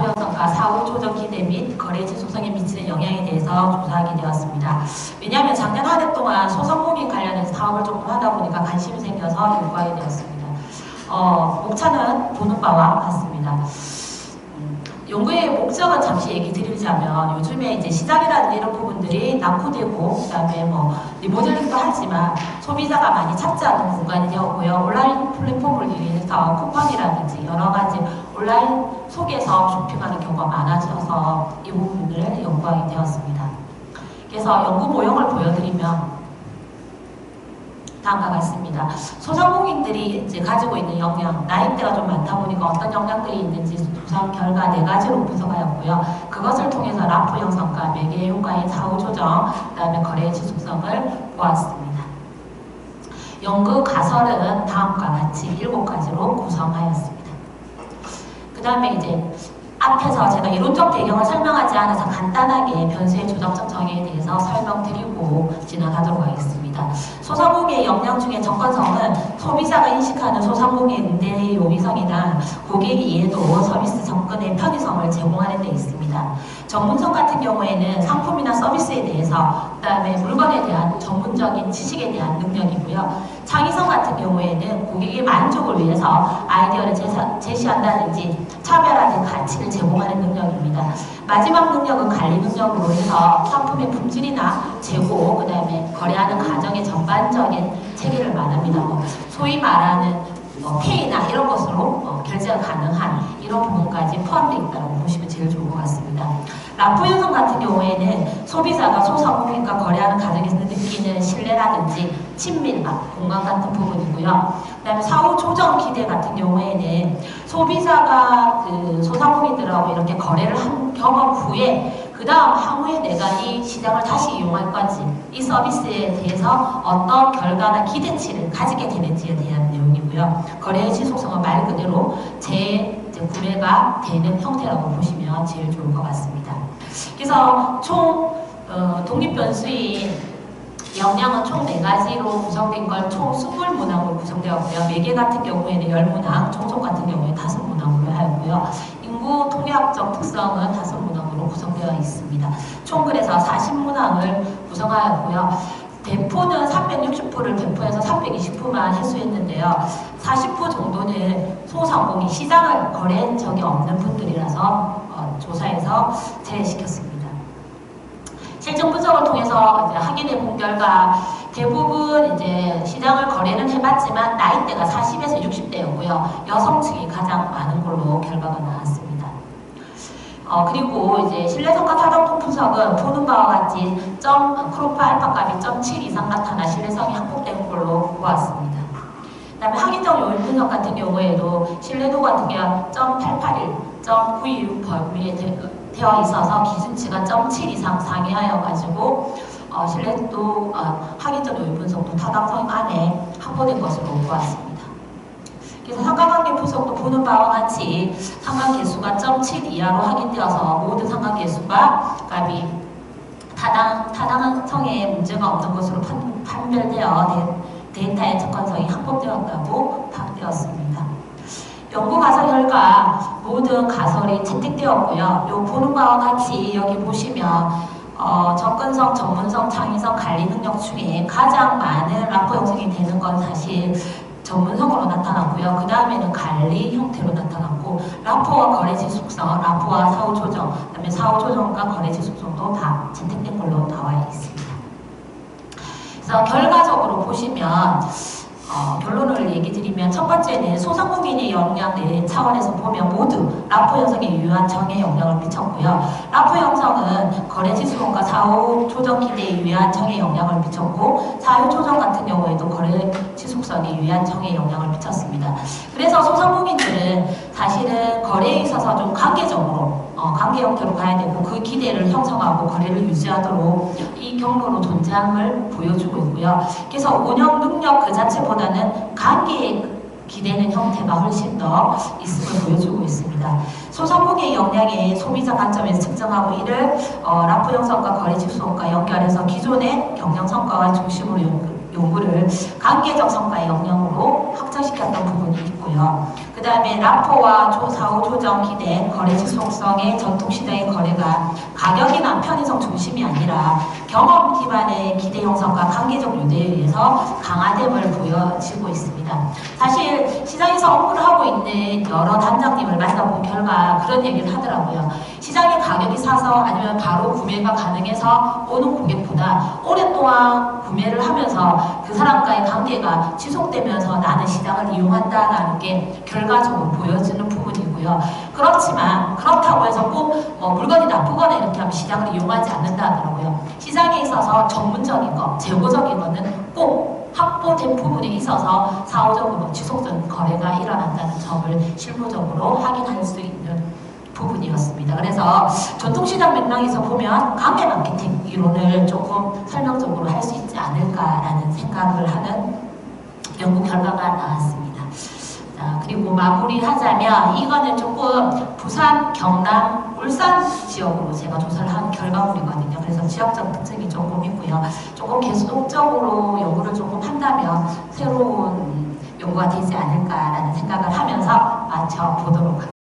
라포 형성과 사후 조정 기대 및 거래 지속성에 미치는 영향에 대해서 조사하게 되었습니다. 왜냐하면 작년 한 해 동안 소상공인 관련해서 사업을 조금 하다 보니까 관심이 생겨서 요구하게 되었습니다. 목차는 보는 바와 같습니다. 연구의 목적은 잠시 얘기 드리자면 요즘에 이제 시장이라든지 이런 부분들이 낙후되고 그다음에 뭐 리모델링도 하지만 소비자가 많이 찾지 않는 공간이 되었고요. 온라인 플랫폼을 이용해서 쿠팡이라든지 여러 가지 온라인 속에서 쇼핑하는 경우가 많아져서 이 부분을 연구하게 되었습니다. 그래서 연구 모형을 보여드리면 다음과 같습니다. 소상공인들이 이제 가지고 있는 역량, 나이대가 좀 많다 보니까 어떤 역량들이 있는지 조사 결과 4가지로 분석하였고요. 그것을 통해서 라포 형성과 매개 효과의 사후 조정, 그다음에 거래 지속성을 보았습니다. 연구 가설은 다음과 같이 7가지로 구성하였습니다. 그 다음에 이제 앞에서 제가 이론적 배경을 설명하지 않아서 간단하게 변수의 조정적 정의에 대해서 설명드리고 지나가도록 하겠습니다. 소상공인의 역량 중에 접근성은 소비자가 인식하는 소상공인 응대의 용이성이나 고객이 이해도 서비스 접근의 편의성을 제공하는 데 있습니다. 전문성 같은 경우에는 상품이나 서비스에 대해서 그 다음에 물건에 대한 전문적인 지식에 대한 능력이고요. 창의성 같은 경우에는 고객의 만족을 위해서 아이디어를 제시한다든지 차별화된 가치를 제공하는 능력입니다. 마지막 능력은 관리 능력으로 해서 상품의 품질이나 재고, 그 다음에 거래하는 과정의 전반적인 체계를 말합니다. 소위 말하는 페이나 이런 것으로 결제가 가능한 이런 부분까지 포함되어 있다고 보시면 제일 좋을 것 같습니다. 라포 형성 같은 경우에는 소비자가 소상공인과 거래하는 과정에서 느끼는 신뢰라든지 친밀감, 공감 같은 부분이고요. 그 다음에 사후 조정 기대 같은 경우에는 소비자가 그 소상공인들하고 이렇게 거래를 한 경험 후에 그 다음 향후에 내가 이 시장을 다시 이용할 건지 이 서비스에 대해서 어떤 결과나 기대치를 가지게 되는지에 대한 내용이고요. 거래의 지속성은 말 그대로 구매가 되는 형태라고 보시면 제일 좋을 것 같습니다. 그래서 총 독립변수인 역량은 총 4가지로 구성된 걸 총 20문항으로 구성되었고요. 매개 같은 경우에는 10문항, 총속 같은 경우에 5문항으로 하였고요. 인구 통계학적 특성은 5문항으로 구성되어 있습니다. 총 그래서 40문항을 구성하였고요. 배포는 360%를 배포해서 320%만 해수했는데요. 40% 정도는 소상공인 시장을 거래한 적이 없는 분들이라서 조사해서 제외시켰습니다. 실증 분석을 통해서 이제 확인해 본 결과 대부분 이제 시장을 거래는 해봤지만 나이대가 40에서 60대였고요. 여성층이 가장 많은 걸로 결과가 나왔습니다. 그리고 이제 신뢰성과 타당성 분석은 보는 바와 같이 크로프 알파 값이 0.7 이상 나타나 신뢰성이 확보된 걸로 보았습니다. 그 다음에 확인적 요인 분석 같은 경우에도 신뢰도 같은 경우 0.881, 0.926 범위에 되어 있어서 기준치가 0.7 이상 상회하여 가지고 신뢰도 확인적 요인 분석도 타당성 안에 확보된 것으로 보았습니다. 그래서 상관관계 분석도 보는 바와 같이 상관계수가 0.7 이하로 확인되어서 모든 상관계수가 값이 타당성에 문제가 없는 것으로 판별되어 데이터의 접근성이 확보되었다고 파악되었습니다. 연구 가설 결과 모든 가설이 채택되었고요. 요 보는 바와 같이 여기 보시면 접근성, 전문성, 창의성, 관리 능력 중에 가장 많은 라포 형성이 되는 건 사실 전문성으로 나타났고요. 그 다음에는 관리 형태로 나타났고 라포와 거래 지속성, 라포와 사후 조정, 그 다음에 사후 조정과 거래 지속성도 다 채택된 걸로 나와 있습니다. 그래서 결과적으로 보시면 결론을 얘기 드리면 첫 번째는 소상공인의 역량 내 차원에서 보면 모두 라포 형성에 유효한 정의 영향을 미쳤고요. 라포 형성은 거래 지속성과 사후 조정 기대에 유효한 정의 영향을 미쳤고 사후 조정 같은 경우에도 거래 지속성에 유효한 정의 영향을 미쳤습니다. 그래서 소상공인들은 사실은 거래에 있어서 좀 관계 형태로 가야 되고 그 기대를 형성하고 거래를 유지하도록 이 경로로 존재함을 보여주고 있고요. 그래서 운영 능력 그 자체보다는 관계에 기대는 형태가 훨씬 더 있음을 보여주고 있습니다. 소상공인의 역량의 소비자 관점에서 측정하고 이를 라포 형성과 거래 지속성과 연결해서 기존의 경영 성과와 중심으로 연구를 관계적 성과의 역량으로 확장시켰던 부분이 있고요. 그 다음에 라포와 사후 조정 기대, 거래 지속성의 전통시장의 거래가 가격이나 편의성 중심이 아니라 경험 기반의 기대 형성과 관계적 유대에 의해서 강화됨을 보여지고 있습니다. 사실 시장에서 업무를 하고 있는 여러 단장님을 만나본 결과 그런 얘기를 하더라고요. 시장에 가격이 사서 아니면 바로 구매가 가능해서 오는 고객보다 오랫동안 구매를 하면서 그 사람과의 관계가 지속되면서 나는 시장을 이용한다라는 게 결과적으로 보여지는 부분이고요. 그렇지만 그렇다고 해서 꼭 물건이 나쁘거나 이렇게 하면 시장을 이용하지 않는다 하더라고요. 시장에 있어서 전문적인 거, 재고적인 거는 꼭 확보된 부분이 있어서 사후적으로 지속적인 거래가 일어난다는 점을 실무적으로 확인할 수 있는 부분이었습니다. 그래서 전통시장 맥락에서 보면 관계 마케팅 이론을 조금 설명적으로 할 수 있지 않을까라는 생각을 하는 연구 결과가 나왔습니다. 자, 그리고 마무리하자면 이거는 조금 부산, 경남, 울산 지역으로 제가 조사를 한 결과물이거든요. 그래서 지역적 특징이 조금 있고요. 조금 계속적으로 연구를 조금 한다면 새로운 연구가 되지 않을까라는 생각을 하면서 마쳐보도록 하겠습니다.